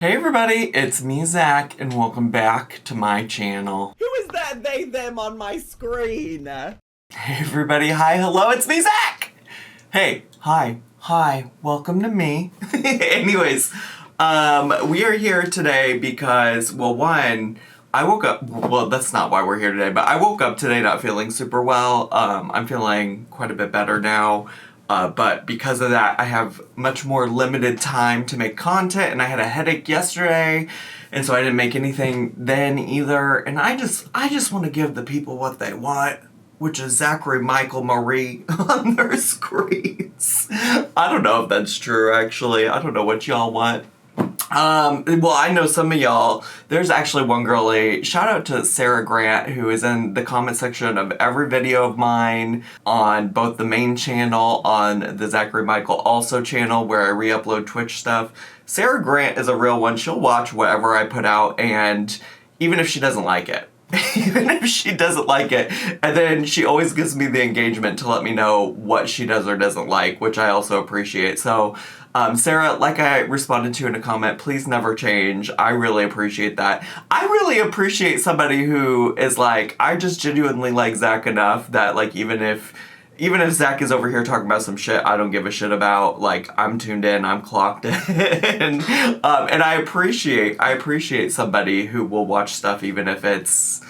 Hey everybody, it's me, Zach, and welcome back to my channel. Who is that they, them on my screen? Hey everybody, hi, hello, it's me, Zach! Hey, hi, welcome to me. Anyways, we are here today because, well, one, I woke up, well, that's not why we're here today, but I woke up today not feeling super well. I'm feeling quite a bit better now. But because of that, I have much more limited time to make content, and I had a headache yesterday, and so I didn't make anything then either. And I just want to give the people what they want, which is Zachary, Michael, Marie on their screens. I don't know if that's true, actually. I don't know what y'all want. Well, I know some of y'all, there's actually one girlie, shout out to Sarah Grant, who is in the comment section of every video of mine on both the main channel, on the Zachary Michael also channel where I re-upload Twitch stuff. Sarah Grant is a real one. She'll watch whatever I put out, and even if she doesn't like it, and then she always gives me the engagement to let me know what she does or doesn't like, which I also appreciate. So, Sarah, like I responded to in a comment, please never change. I really appreciate that. I really appreciate somebody who is like, I just genuinely like Zach enough that, like, even if Zach is over here talking about some shit I don't give a shit about, like, I'm tuned in, I'm clocked in. And I appreciate somebody who will watch stuff even if it's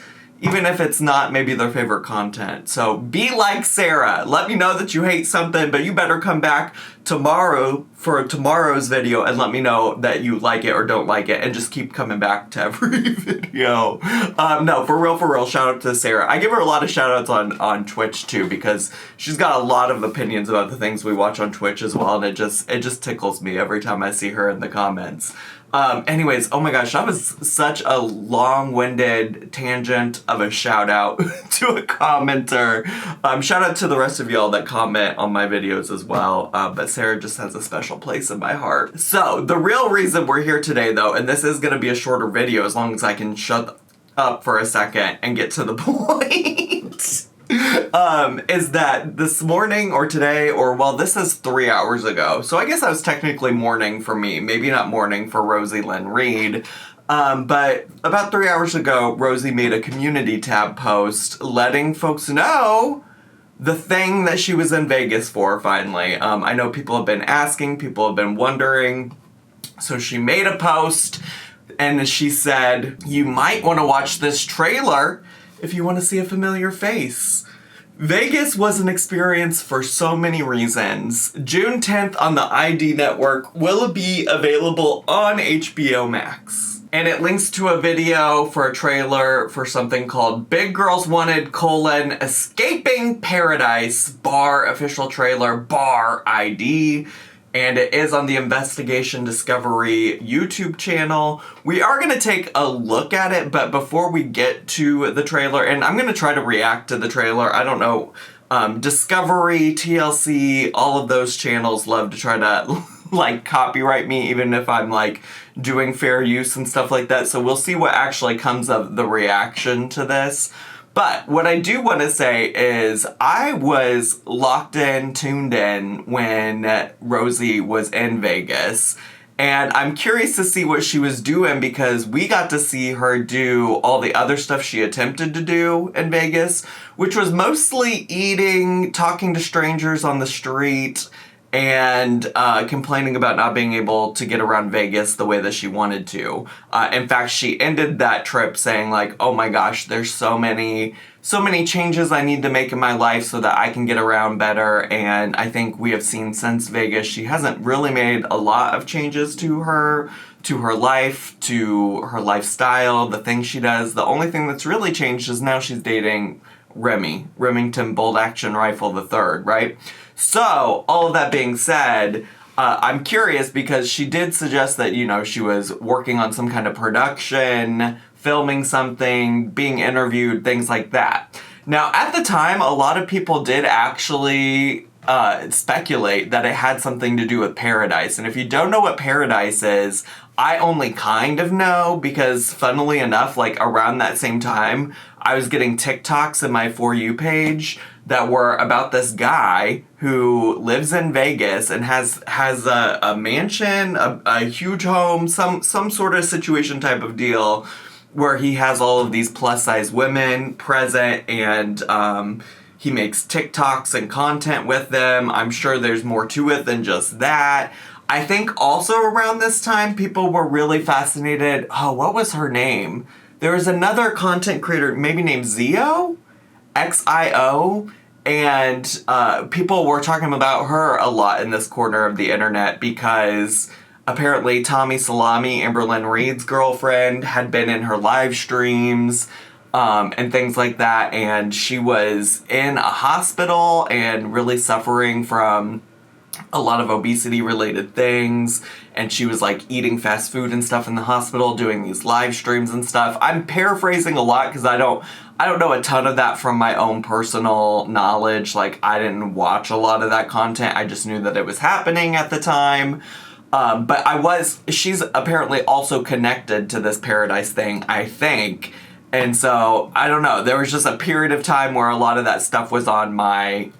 not maybe their favorite content. So be like Sarah. Let me know that you hate something, but you better come back tomorrow for tomorrow's video and let me know that you like it or don't like it, and just keep coming back to every video. No, for real, shout out to Sarah. I give her a lot of shout outs on Twitch too, because she's got a lot of opinions about the things we watch on Twitch as well, and it just tickles me every time I see her in the comments. Anyways, oh my gosh, that was such a long-winded tangent of a shout out to a commenter. Shout out to the rest of y'all that comment on my videos as well, but Sarah just has a special place in my heart. So, the real reason we're here today though, and this is gonna be a shorter video as long as I can shut up for a second and get to the point. Is that this morning or today, or well, this is 3 hours ago. So I guess that was technically morning for me, maybe not morning for Rosie Lynn Reed. But about 3 hours ago, Rosie made a community tab post letting folks know the thing that she was in Vegas for finally. I know people have been asking, people have been wondering. So she made a post and she said, you might want to watch this trailer if you want to see a familiar face. Vegas was an experience for so many reasons. June 10th on the ID network will be available on HBO Max. And it links to a video for a trailer for something called Big Girls Wanted, Escaping Pearadise, bar official trailer, bar ID. And it is on the Investigation Discovery YouTube channel. We are going to take a look at it, but before we get to the trailer, and I'm going to try to react to the trailer, I don't know, Discovery, TLC, all of those channels love to try to, like, copyright me, even if I'm, like, doing fair use and stuff like that. So we'll see what actually comes of the reaction to this. But what I do want to say is I was locked in, tuned in when Rosie was in Vegas. And I'm curious to see what she was doing because we got to see her do all the other stuff she attempted to do in Vegas, which was mostly eating, talking to strangers on the street, and complaining about not being able to get around Vegas the way that she wanted to. In fact, she ended that trip saying, like, oh my gosh, there's so many changes I need to make in my life so that I can get around better. And I think we have seen since Vegas, she hasn't really made a lot of changes to her life, to her lifestyle, the things she does. The only thing that's really changed is now she's dating Remington Bolt Action Rifle III, right? So, all of that being said, I'm curious because she did suggest that, you know, she was working on some kind of production, filming something, being interviewed, things like that. Now, at the time, a lot of people did actually speculate that it had something to do with Pearadise. And if you don't know what Pearadise is, I only kind of know because, funnily enough, like around that same time, I was getting TikToks in my For You page that were about this guy who lives in Vegas and has a mansion, a huge home, some sort of situation type of deal where he has all of these plus size women present, and he makes TikToks and content with them. I'm sure there's more to it than just that. I think also around this time, people were really fascinated. Oh, what was her name? There was another content creator, maybe named Zio? XIO. And people were talking about her a lot in this corner of the internet because apparently Tommy Salami, Amberlynn Reed's girlfriend, had been in her live streams and things like that. And she was in a hospital and really suffering from a lot of obesity related things, and she was like eating fast food and stuff in the hospital, doing these live streams and stuff. I'm paraphrasing a lot because I don't know a ton of that from my own personal knowledge. Like, I didn't watch a lot of that content. I just knew that it was happening at the time. But she's apparently also connected to this Pearadise thing, I think. And so, I don't know, there was just a period of time where a lot of that stuff was on my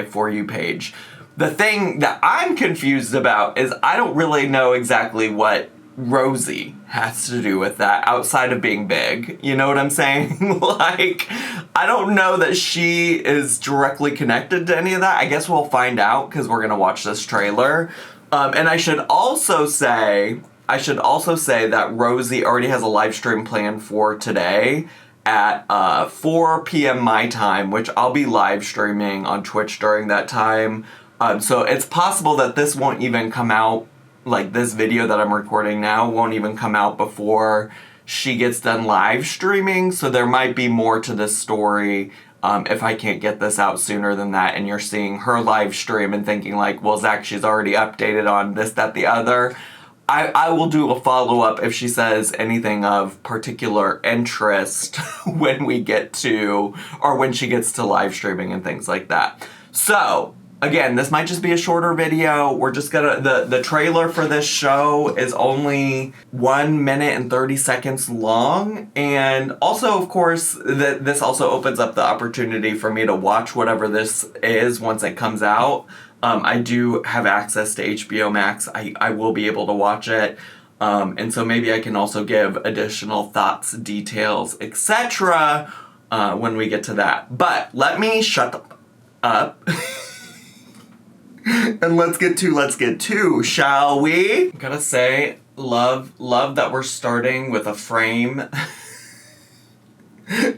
For You page. The thing that I'm confused about is I don't really know exactly what Rosie has to do with that outside of being big. You know what I'm saying? Like, I don't know that she is directly connected to any of that. I guess we'll find out because we're going to watch this trailer. And I should also say that Rosie already has a live stream planned for today at 4 p.m. my time, which I'll be live streaming on Twitch during that time. So it's possible that this won't even come out, like this video that I'm recording now won't even come out before she gets done live streaming. So there might be more to this story if I can't get this out sooner than that and you're seeing her live stream and thinking like, well, Zach, she's already updated on this, that, the other. I will do a follow-up if she says anything of particular interest when we get to, or when she gets to live streaming and things like that. So, again, this might just be a shorter video. We're just gonna, the trailer for this show is only 1 minute and 30 seconds long. And also, of course, this also opens up the opportunity for me to watch whatever this is once it comes out. I do have access to HBO Max. I will be able to watch it. And so maybe I can also give additional thoughts, details, etc. When we get to that. But let me shut up. And let's get to, shall we? Gotta say, love that we're starting with a frame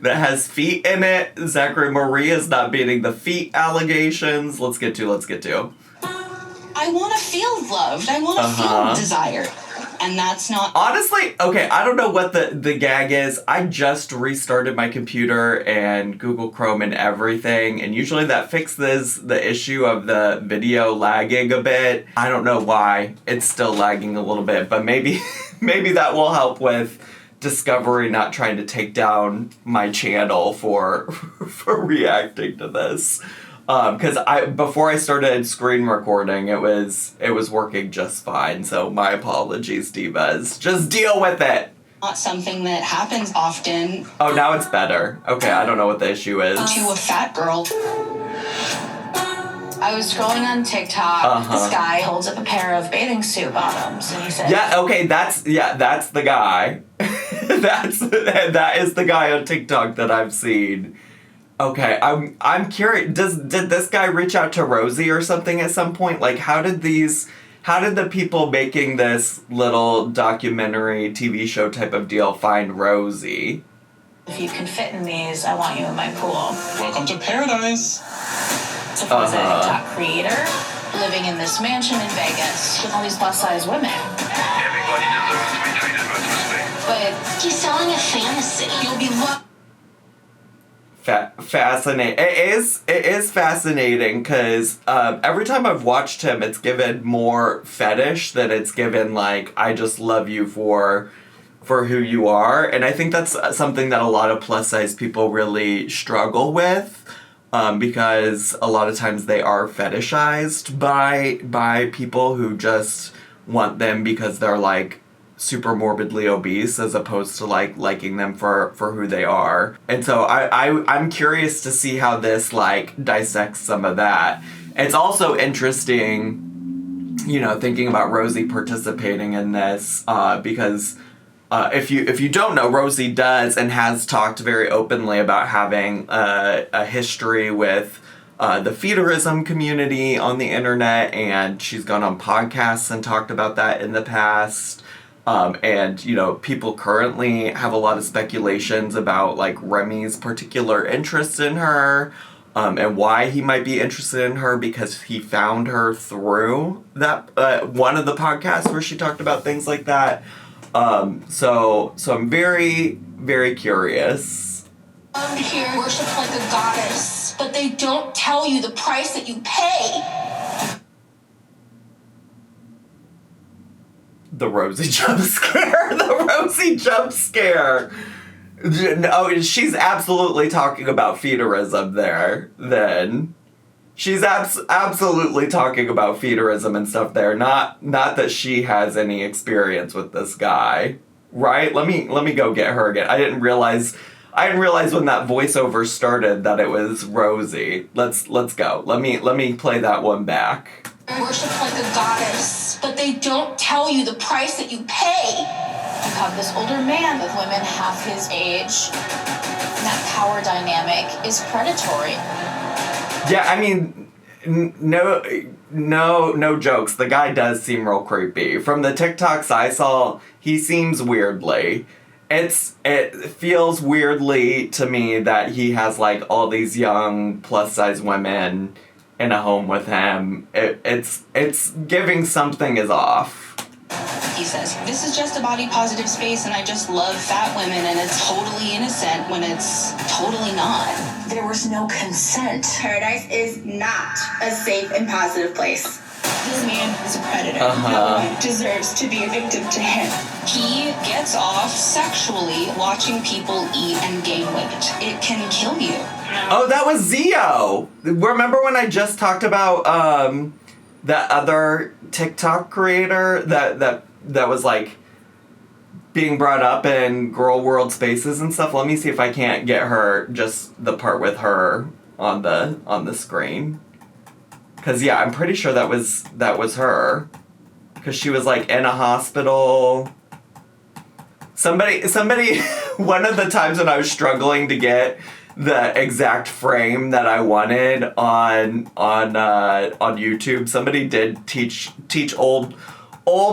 that has feet in it. Zachary Marie is not beating the feet allegations. Let's get to. I want to feel loved. I want to feel desired. And that's not... Honestly, okay, I don't know what the gag is. I just restarted my computer and Google Chrome and everything, and usually that fixes the issue of the video lagging a bit. I don't know why it's still lagging a little bit, but maybe that will help with Discovery not trying to take down my channel for reacting to this. Because before I started screen recording, it was working just fine. So my apologies, divas. Just deal with it. Not something that happens often. Oh, now it's better. Okay, I don't know what the issue is. To a fat girl. I was scrolling on TikTok. This guy holds up a pair of bathing suit bottoms, and he said, "Yeah, okay, that's the guy. that is the guy on TikTok that I've seen." Okay, I'm curious. Did this guy reach out to Rosie or something at some point? Like, how did the people making this little documentary TV show type of deal find Rosie? If you can fit in these, I want you in my pool. Welcome to Pearadise. Supposed TikTok creator living in this mansion in Vegas with all these plus size women. Everybody deserves to be treated with respect. But he's selling a fantasy. You'll be Fascinating. It is fascinating because every time I've watched him, it's given more fetish than it's given like I just love you for who you are, and I think that's something that a lot of plus size people really struggle with because a lot of times they are fetishized by people who just want them because they're like super morbidly obese as opposed to like liking them for who they are. And so I'm curious to see how this like dissects some of that. It's also interesting, you know, thinking about Rosie participating in this because if you don't know, Rosie does and has talked very openly about having a history with the feederism community on the internet, and she's gone on podcasts and talked about that in the past. And, you know, people currently have a lot of speculations about, like, Remy's particular interest in her, and why he might be interested in her, because he found her through that, one of the podcasts where she talked about things like that. So I'm very, very curious. I'm here worshipped like a goddess, but they don't tell you the price that you pay. The Rosie jump scare. The Rosie jump scare. No, she's absolutely talking about feederism there, then. She's absolutely talking about feederism and stuff there. Not that she has any experience with this guy. Right? Let me go get her again. I didn't realize when that voiceover started that it was Rosie. Let's go. Let me play that one back. Worshipped like a goddess, but they don't tell you the price that you pay. You have this older man with women half his age. And that power dynamic is predatory. Yeah, I mean, no jokes. The guy does seem real creepy. From the TikToks I saw, he seems weirdly. It feels weirdly to me that he has like all these young plus size women in a home with him. It's giving something is off. He says, this is just a body positive space and I just love fat women and it's totally innocent when it's totally not. There was no consent. Paradise is not a safe and positive place. This man is a predator. No one deserves to be a victim to him. He gets off sexually watching people eat and gain weight. It can kill you. Oh, that was Zio. Remember when I just talked about that other TikTok creator that was like being brought up in Girl World Spaces and stuff? Let me see if I can't get her, just the part with her on the screen. Cause yeah, I'm pretty sure that was her. Cause she was like in a hospital. Somebody one of the times when I was struggling to get the exact frame that I wanted on YouTube, somebody did teach old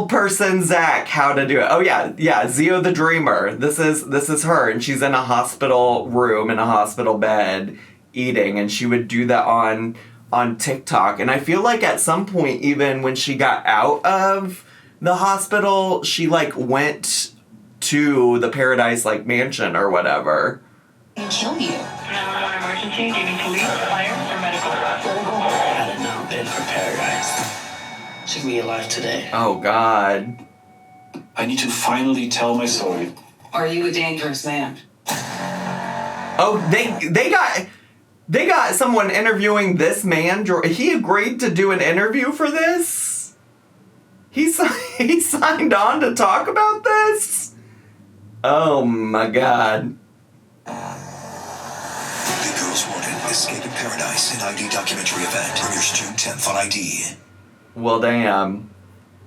person Zach how to do it. Oh yeah, Zio the Dreamer. This is her, and she's in a hospital room in a hospital bed eating, and she would do that on TikTok. And I feel like at some point, even when she got out of the hospital, she like went to the Pearadise like mansion or whatever. Can kill you. 911 emergency. Do you need police, fire, or medical? I had not been for Paradise. Took me alive today. Oh God. I need to finally tell my story. Are you a dangerous man? Oh, they got someone interviewing this man. He agreed to do an interview for this? He signed on to talk about this? Oh my God. The Girls Wanted Escape in Paradise, an ID documentary event. Premieres June 10th on ID. Well, damn.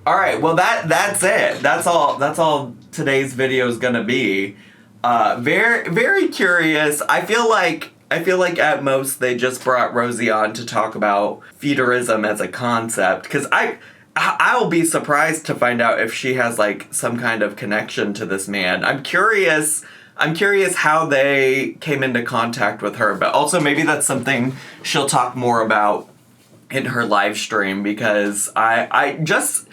All right, well that's it. That's all today's video is gonna be. Very, very curious. I feel like at most they just brought Rosie on to talk about feederism as a concept, because I'll be surprised to find out if she has like some kind of connection to this man. I'm curious how they came into contact with her, but also maybe that's something she'll talk more about in her live stream, because I just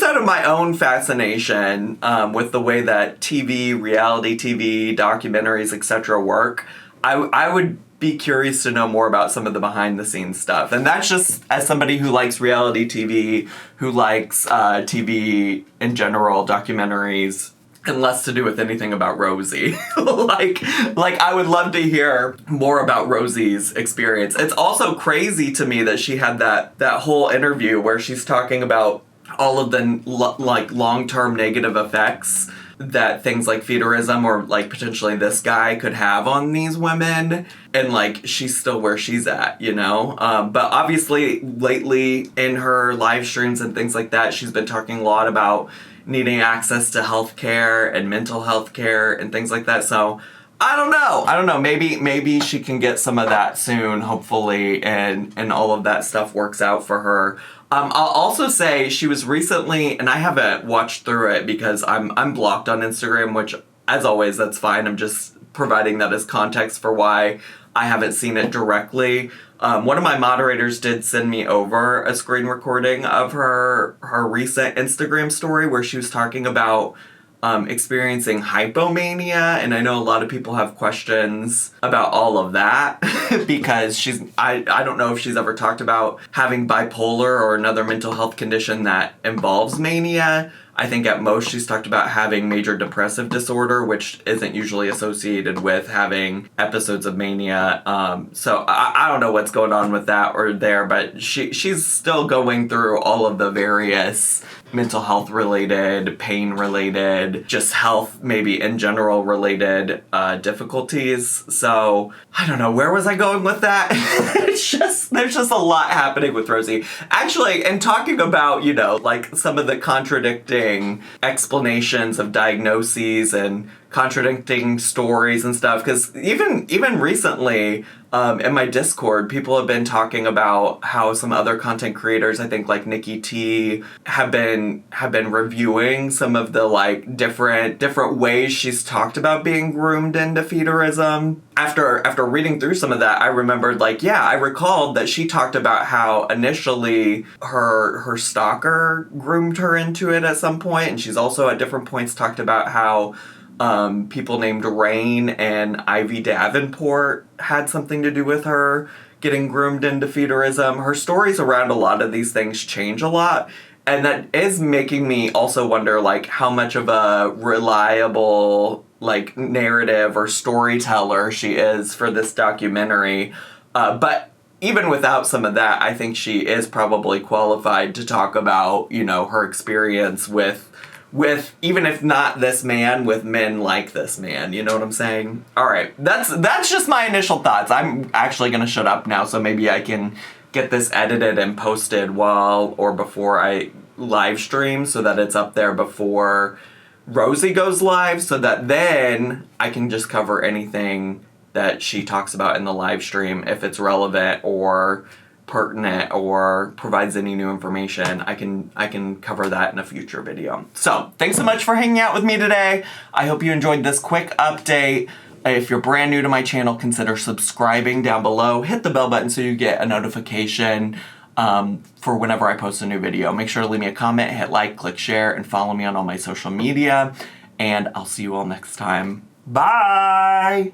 out of my own fascination with the way that TV, reality TV, documentaries, etc. work, I would be curious to know more about some of the behind the scenes stuff. And that's just as somebody who likes reality TV, who likes TV in general, documentaries, and less to do with anything about Rosie. like I would love to hear more about Rosie's experience. It's also crazy to me that she had that whole interview where she's talking about all of the like long-term negative effects that things like feudalism or like potentially this guy could have on these women, and like she's still where she's at, you know? But obviously lately in her live streams and things like that, she's been talking a lot about needing access to healthcare and mental health care and things like that. So I don't know. Maybe she can get some of that soon, hopefully, and all of that stuff works out for her. I'll also say she was recently, and I haven't watched through it because I'm blocked on Instagram, which, as always, that's fine. I'm just providing that as context for why I haven't seen it directly. One of my moderators did send me over a screen recording of her recent Instagram story where she was talking about experiencing hypomania, and I know a lot of people have questions about all of that because I don't know if she's ever talked about having bipolar or another mental health condition that involves mania. I think at most she's talked about having major depressive disorder, which isn't usually associated with having episodes of mania. So I don't know what's going on with that or there, but she's still going through all of the various mental health related, pain related, just health maybe in general related difficulties. So I don't know, where was I going with that? There's just a lot happening with Rosie. Actually, and talking about, you know, like some of the contradicting explanations of diagnoses and contradicting stories and stuff, because even recently in my Discord, people have been talking about how some other content creators, I think like Nikki T, have been reviewing some of the like different ways she's talked about being groomed into feudalism. After reading through some of that, I remembered I recalled that she talked about how initially her stalker groomed her into it at some point, and she's also at different points talked about how people named Rain and Ivy Davenport had something to do with her getting groomed into feudalism. Her stories around a lot of these things change a lot, and that is making me also wonder like how much of a reliable like narrative or storyteller she is for this documentary. But even without some of that, I think she is probably qualified to talk about, you know, her experience with even if not this man, with men like this man. You know what I'm saying? All right, that's just my initial thoughts. I'm actually gonna shut up now, so maybe I can get this edited and posted while or before I live stream, so that it's up there before Rosie goes live, so that then I can just cover anything that she talks about in the live stream if it's relevant or pertinent or provides any new information. I can cover that in a future video. So thanks so much for hanging out with me today. I hope you enjoyed this quick update. If you're brand new to my channel, consider subscribing down below. Hit the bell button so you get a notification for whenever I post a new video. Make sure to leave me a comment, hit like, click share, and follow me on all my social media. And I'll see you all next time. Bye!